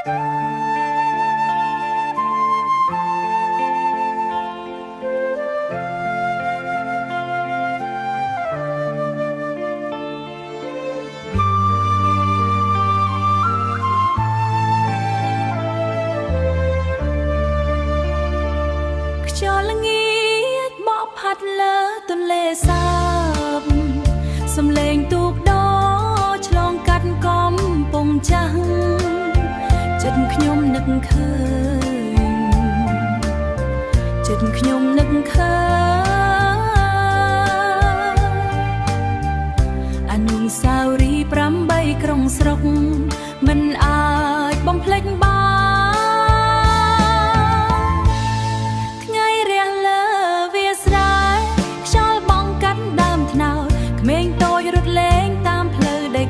ទន្លេសាបសំឡេងទូកដោឆ្លងកាត់កំពង់ចាស់ចិត្តខ្ញុំនឹកឃើញចិត្តខ្ញុំនឹកឃើញអនុស្សាវរីយ៍8ក្រុងស្រុកមិនអាចបំភ្លេចបាន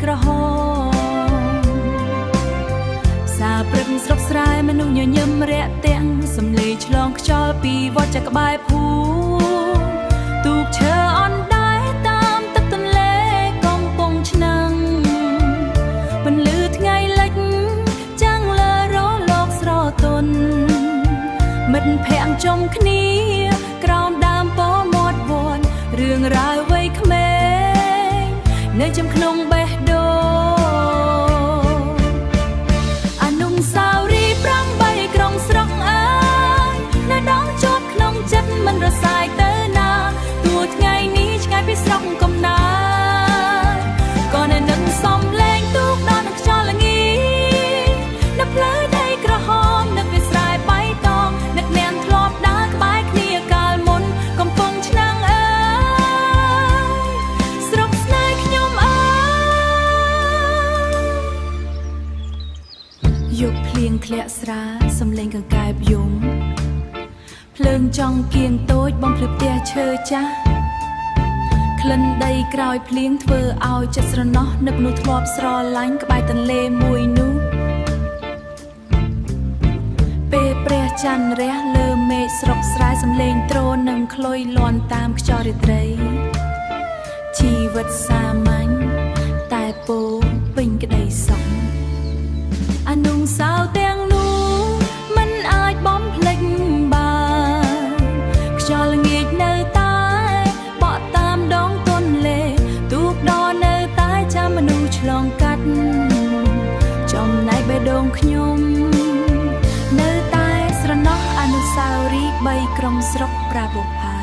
ក្រហមផ្សារព្រឹកស្រុកស្រែមនុស្សញញឹមរាក់ទាំងសំឡេងឆ្លងខ្យល់ពីវត្តចក្បែរភូទូកឈើអណ្ដែតតាមទឹកទន្លេកំពង់ឆ្នាំងពន្លឺថ្ងៃលិចចាំងលើរលកស្រទន់មិត្តភ័ក្តិជុំគ្នាក្រោមដើមពោធិ៍មាត់វត្តរឿងរ៉ាវវ័យក្មេងនៅចំក្នុងបេះដូងអនុស្សាវរីយ៍8ក្រុងស្រុកអើយនៅដងជាប់ក្នុងចិត្តមិនរសាយទៅណាទោះថ្ងៃនេះឆ្ងាយពីស្រុកកំណើតក៏នៅនឹងសំឡេងទូកដល់នឹងខ្យល់ល្ងានៅផ្លូវដីក្រហមនៅវាលស្រែបៃតងនឹកនាងធ្លាប់ដើរក្បែរគ្នាកាលមុនកំពង់ឆ្នាំងអើយស្រុកស្នេហ៍ខ្ញុំអើយយកភ្លៀងធ្លាក់ស្រាសំឡេងកង្កែបយំភ្លើងចង់គៀងតូចបំភ្លឺផ្ទះឈើចាស់ក្លិនដីក្រោយភ្លៀងធ្វើឲ្យចិត្តស្រណោះនឹកនោះធ្លាប់ស្រឡាញ់ក្បែរទន្លេមួយនោះពេលព្រះច័ន្ទរះលើមេឃស្រុកស្រែសំឡេងទ្រនឹងខ្លុយលាន់តាមខ្យល់រាត្រីជីវិតសាមញ្ញតែពោពេញក្តីសុខអនុស្សាវរីយ៍ទាំងនោះមិនអាចបំភ្លេចបានខ្យល់ល្ងាចនៅតែបក់តាមដងទន្លេទូកដោនៅតែចាំមនុស្សឆ្លងកាត់ចំណែកបេះដូងខ្ញុំនៅតែស្រណោះអនុស្សាវរីយ៍3ក្រុងស្រុកប្រាបុប្ផា